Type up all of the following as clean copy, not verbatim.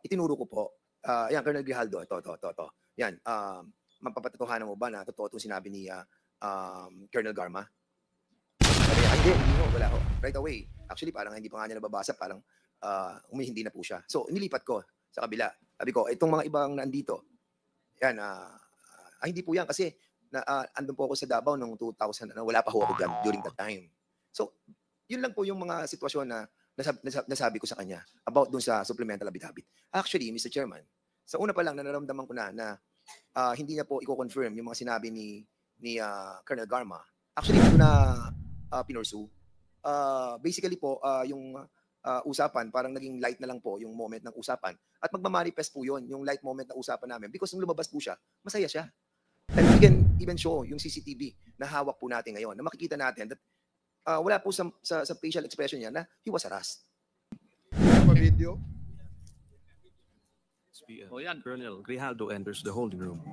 itinuro ko po, yan, Colonel Grijaldo, ito. Yan, mapapatotohanan mo ba na totoo itong sinabi ni Colonel Garma? Sabi niya, hindi ho, wala ho. Right away. Actually, parang hindi pa nga niya nababasa, parang humihindi na po siya. So, nilipat ko sa kabila. Sabi ko, itong mga ibang nandito, yan, hindi po yan kasi andun po ako sa Davao noong 2000, wala pa ho ako dyan during that time. So, yun lang po yung mga sitwasyon na nasabi ko sa kanya about dun sa supplemental affidavit. Actually, Mr. Chairman, sa una pa lang nararamdaman ko na hindi niya po i-confirm yung mga sinabi ni Colonel Garma. Actually, hindi ko na pinursu. Basically po, yung usapan, parang naging light na lang po yung moment ng usapan. At magmamanifest po yun, yung light moment na usapan namin. Because nung lumabas po siya, masaya siya. And we can even show yung CCTV na hawak po natin ngayon, na makikita natin that wala po sa facial expression niya na he was harassed. Video. Colonel Grijaldo enters the holding room.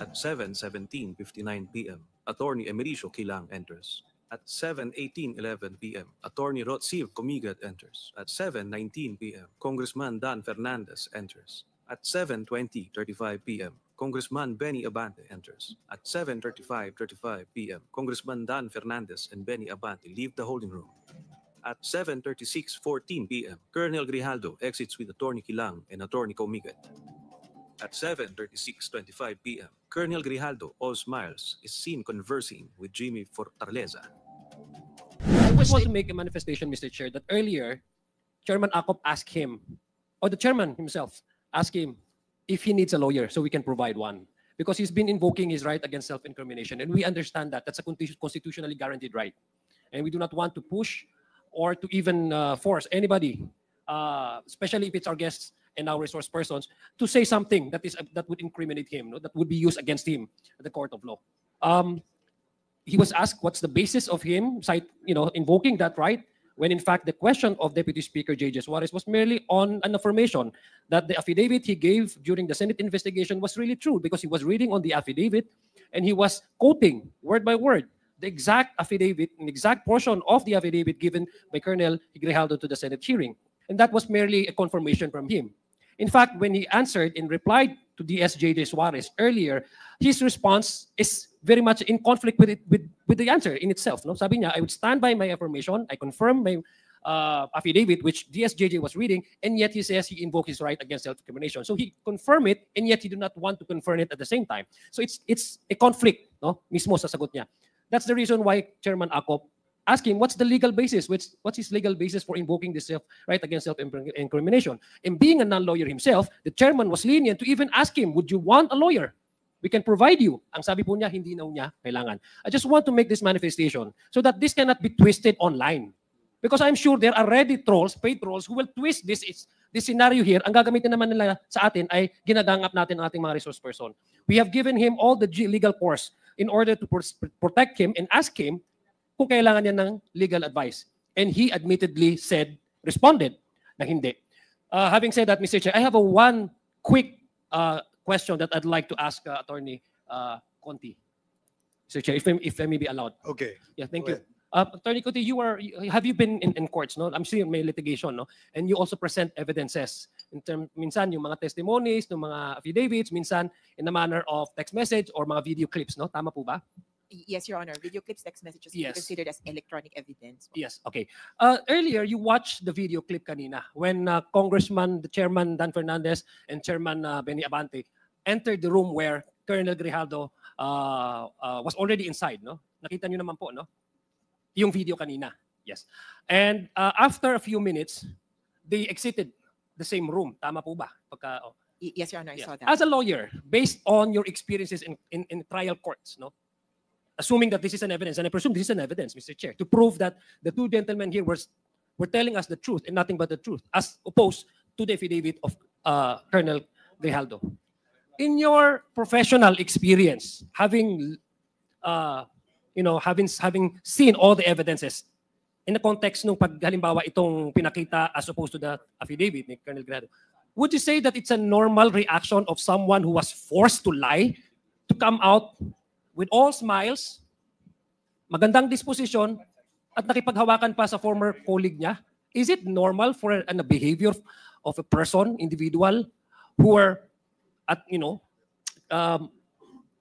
At 7:17:59 p.m., Attorney Emericio Quilang enters. At 7:18:11 p.m., Attorney Rotsiv Comigat enters. At 7:19 p.m., Congressman Dan Fernandez enters. At 7:20:35 p.m., Congressman Benny Abante enters. At 7:35:35 p.m., Congressman Dan Fernandez and Benny Abante leave the holding room. At 7:36:14 p.m., Colonel Grijaldo exits with Attorney Quilang and Attorney Comigat. At 7:36:25 p.m., Colonel Grijaldo, all smiles, is seen conversing with Jimmy Fortaleza. I just want to make a manifestation, Mr. Chair, that earlier, Chairman Acop asked him, or the chairman himself, asked him if he needs a lawyer so we can provide one. Because he's been invoking his right against self-incrimination, and we understand that. That's a constitutionally guaranteed right. And we do not want to push or to even force anybody, especially if it's our guests and our resource persons, to say something that would incriminate him, no? That would be used against him at the court of law. He was asked what's the basis of him invoking that right, when in fact the question of Deputy Speaker J.J. Suarez was merely on an affirmation that the affidavit he gave during the Senate investigation was really true, because he was reading on the affidavit and he was quoting word by word the exact affidavit, an exact portion of the affidavit given by Colonel Grijaldo to the Senate hearing. And that was merely a confirmation from him. In fact, when he answered and replied to DS.J.J. Suarez earlier, his response is very much in conflict with the answer in itself. No? Sabi niya, I would stand by my affirmation, I confirm my affidavit, which DS.J.J. was reading, and yet he says he invoked his right against self-incrimination. So he confirmed it, and yet he did not want to confirm it at the same time. So it's a conflict, no? Mismo sa sagot niya. That's the reason why Chairman Acop asked him, what's the legal basis? What's his legal basis for invoking this right against self-incrimination? And being a non-lawyer himself, the chairman was lenient to even ask him, would you want a lawyer? We can provide you. Ang sabi po niya, hindi na niya kailangan. I just want to make this manifestation so that this cannot be twisted online. Because I'm sure there are ready trolls, paid trolls, who will twist this scenario here. Ang gagamitin naman nila sa atin ay ginagangap natin ang ating mga resource person. We have given him all the legal course in order to protect him and ask him kung kailangan niya ng legal advice. And he admittedly responded na hindi. Having said that, Mr. Chair, I have one quick question that I'd like to ask Attorney Conti. Mr. Chair, if I may be allowed. Okay. Yeah, thank you. Attorney Conti, have you been in courts, no? I'm seeing may litigation, no? And you also present evidences. Minsan yung mga testimonies, yung mga affidavits, minsan in the manner of text message or mga video clips, no? Tama po ba? Yes, Your Honor. Video clips, text messages Yes. are considered as electronic evidence. Yes, okay. Earlier, you watched the video clip kanina when Congressman, the Chairman Dan Fernandez and Chairman Benny Abante entered the room where Colonel Grijaldo was already inside, no? Nakita nyo naman po, no? Yung video kanina. Yes. And after a few minutes, they exited the same room. Tama po ba? Yes, Your Honor, I saw that. As a lawyer, based on your experiences in trial courts, no? Assuming that this is an evidence, and I presume this is an evidence, Mr. Chair, to prove that the two gentlemen here were telling us the truth and nothing but the truth, as opposed to the affidavit of Colonel Grijaldo. In your professional experience, having seen all the evidences in the context nung halimbawa itong pinakita as opposed to the affidavit ni Colonel Grijaldo, would you say that it's a normal reaction of someone who was forced to lie to come out with all smiles, magandang disposition, at nakipaghawakan pa sa former colleague niya? Is it normal for a behavior of a person, individual, who were at,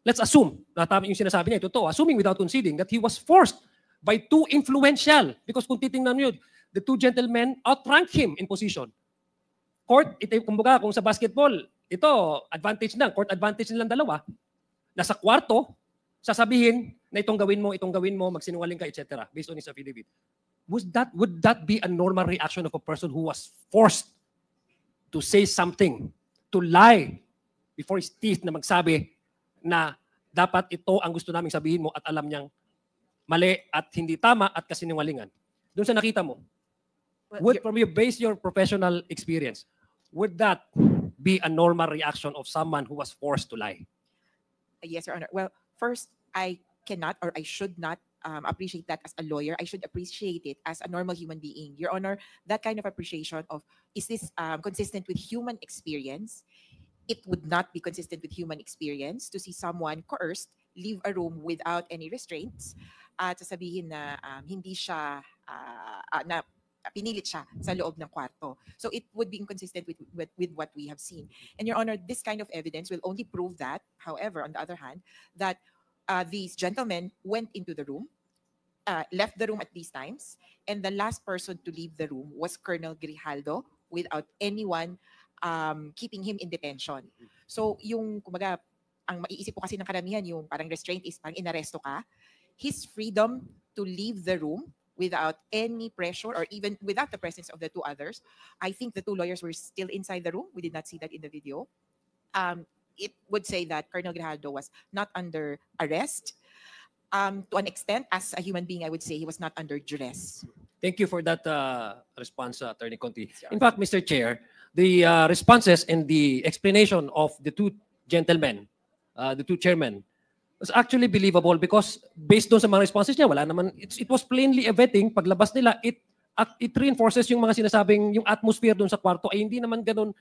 let's assume, na tama yung sinasabi niya, totoo, assuming without conceding that he was forced by too influential. Because kung titingnan niyo, the two gentlemen outrank him in position. Court, kumbaga, kung sa basketball, ito, advantage lang, court advantage nilang dalawa. Nasa kwarto, sasabihin na itong gawin mo, magsinungaling ka, etc. based on his affidavit. Would that be a normal reaction of a person who was forced to say something, to lie before his teeth na magsabi na dapat ito ang gusto naming sabihin mo at alam niyang mali at hindi tama at kasinungalingan? Doon sa nakita mo, from you base your professional experience, would that be a normal reaction of someone who was forced to lie? Yes, Your Honor. Well, first, I cannot or I should not appreciate that as a lawyer. I should appreciate it as a normal human being. Your Honor, that kind of appreciation of, is this consistent with human experience? It would not be consistent with human experience to see someone coerced leave a room without any restraints at sasabihin na hindi siya, na pinilit siya sa loob ng kwarto. So it would be inconsistent with what we have seen. And Your Honor, this kind of evidence will only prove that, however, on the other hand, that these gentlemen went into the room, left the room at these times, and the last person to leave the room was Colonel Grijaldo without anyone keeping him in detention. So yung, kumbaga, ang maiisip ko kasi ng karamihan, yung parang restraint is parang inaresto ka. His freedom to leave the room without any pressure or even without the presence of the two others. I think the two lawyers were still inside the room. We did not see that in the video. It would say that Colonel Grijaldo was not under arrest. To an extent, as a human being, I would say he was not under duress. Thank you for that response, Attorney Conti. In fact, Mr. Chair, the responses and the explanation of the two gentlemen, the two chairmen, was actually believable because based on sa mga responses niya, wala naman, it was plainly evident, paglabas nila, it reinforces yung mga sinasabing, yung atmosphere doon sa kwarto ay hindi naman ganun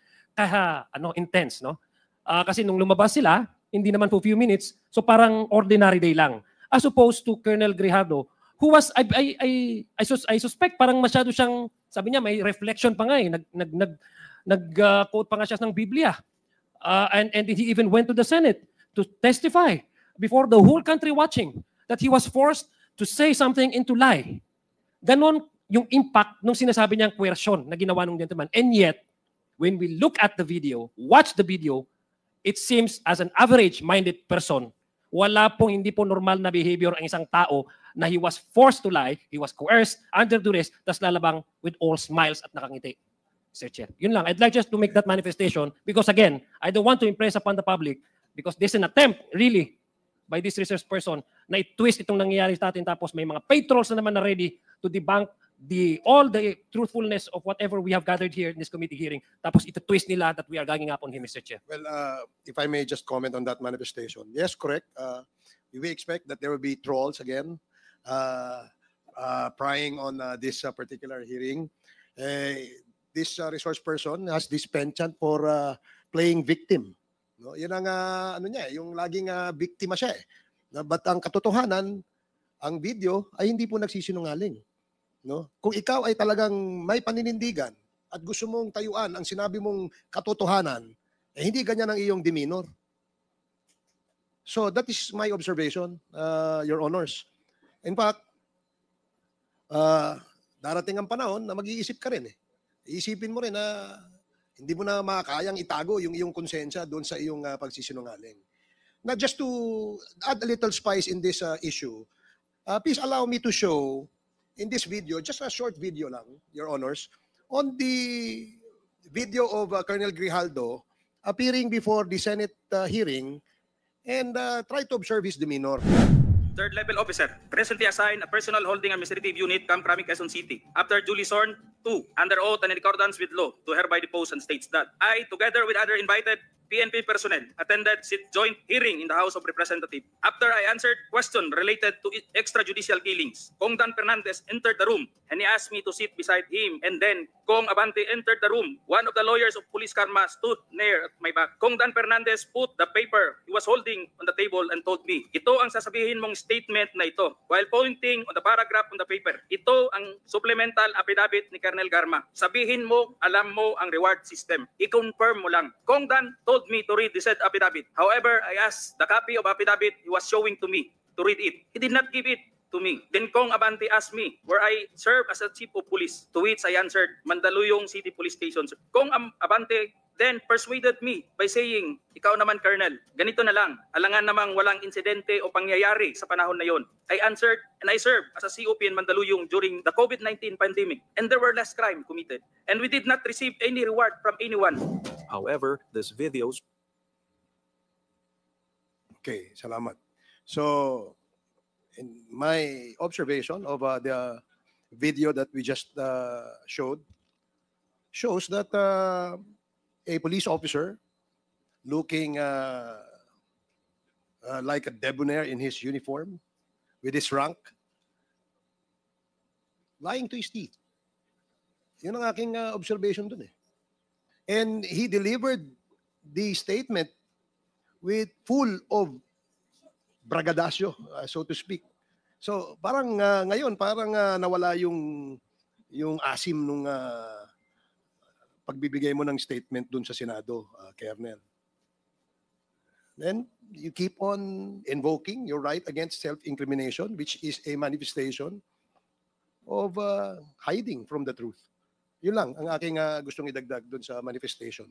intense, no? Kasi nung lumabas sila, hindi naman for few minutes, so parang ordinary day lang. As opposed to Colonel Grijaldo, who was, I suspect, parang masyado siyang, sabi niya, may reflection pa nga eh, nag-quote pa nga siya ng Biblia. And he even went to the Senate to testify before the whole country watching that he was forced to say something and to lie. Ganon yung impact nung sinasabi niyang coercion na ginawa ng gentleman. And yet, when we look at the video, watch the video, it seems as an average-minded person, wala pong hindi po normal na behavior ang isang tao na he was forced to lie, he was coerced, under duress, tas lalabang with all smiles at nakangiti. Sir Chair. Yun lang. I'd like just to make that manifestation because again, I don't want to impress upon the public because there's an attempt, really, by this research person na i-twist itong nangyayari sa atin tapos may mga patrols na naman na ready to debunk all the truthfulness of whatever we have gathered here in this committee hearing. Tapos ito-twist nila that we are ganging up on him, Mr. Chair. Well, if I may just comment on that manifestation. Yes, correct. We expect that there will be trolls again prying on this particular hearing. This resource person has this penchant for playing victim. No, yun ang ano niya, yung laging biktima siya eh. But ang katotohanan, ang video ay hindi po nagsisinungaling. No? Kung ikaw ay talagang may paninindigan at gusto mong tayuan ang sinabi mong katotohanan, eh hindi ganyan ang iyong demeanor. So that is my observation, Your Honors. In fact, darating ang panahon na mag-iisip ka rin eh. Iisipin mo rin na hindi mo na makakayang itago yung iyong konsensya doon sa iyong pagsisinungaling. Now, just to add a little spice in this issue, please allow me to show in this video, just a short video lang, Your Honors, on the video of Colonel Grijaldo appearing before the Senate hearing and try to observe his demeanor. Third level officer, presently assigned a personal holding administrative unit, Camp Crame, Quezon City. After duly sworn to, under oath and in accordance with law, to hereby depose and states that I, together with other invited PNP personnel attended joint hearing in the House of Representatives. After I answered question related to extrajudicial killings, Kong Dan Fernandez entered the room and he asked me to sit beside him. And then Kong Abante entered the room. One of the lawyers of Police Karma stood near at my back. Kong Dan Fernandez put the paper he was holding on the table and told me, ito ang sasabihin mong statement na ito. While pointing on the paragraph on the paper, ito ang supplemental affidavit ni Colonel Garma. Sabihin mo, alam mo ang reward system. I-confirm mo lang. Kong Dan told me to read the said affidavit. However, I asked the copy of affidavit he was showing to me to read it. He did not give it to me. Then Kong Abante asked me where I serve as a chief of police, to which I answered, Mandaluyong City Police Station. Kong Abante then persuaded me by saying, ikaw naman Colonel, ganito na lang, alangan namang walang insidente o pangyayari sa panahon na yon. I answered, and I served as a COP in Mandaluyong during the COVID-19 pandemic, and there were less crime committed, and we did not receive any reward from anyone. However, this videos Okay, salamat. So, in my observation of the video that we just showed, shows that a police officer looking like a debonair in his uniform, with his rank, lying to his teeth. Yun ang aking observation dun eh. And he delivered the statement with full of bragadasyo, so to speak. So parang ngayon parang nawala yung asim nung pagbibigay mo ng statement dun sa Senado, Colonel. Then you keep on invoking your right against self-incrimination, which is a manifestation of hiding from the truth. Yun lang ang aking gustong idagdag dun sa manifestation.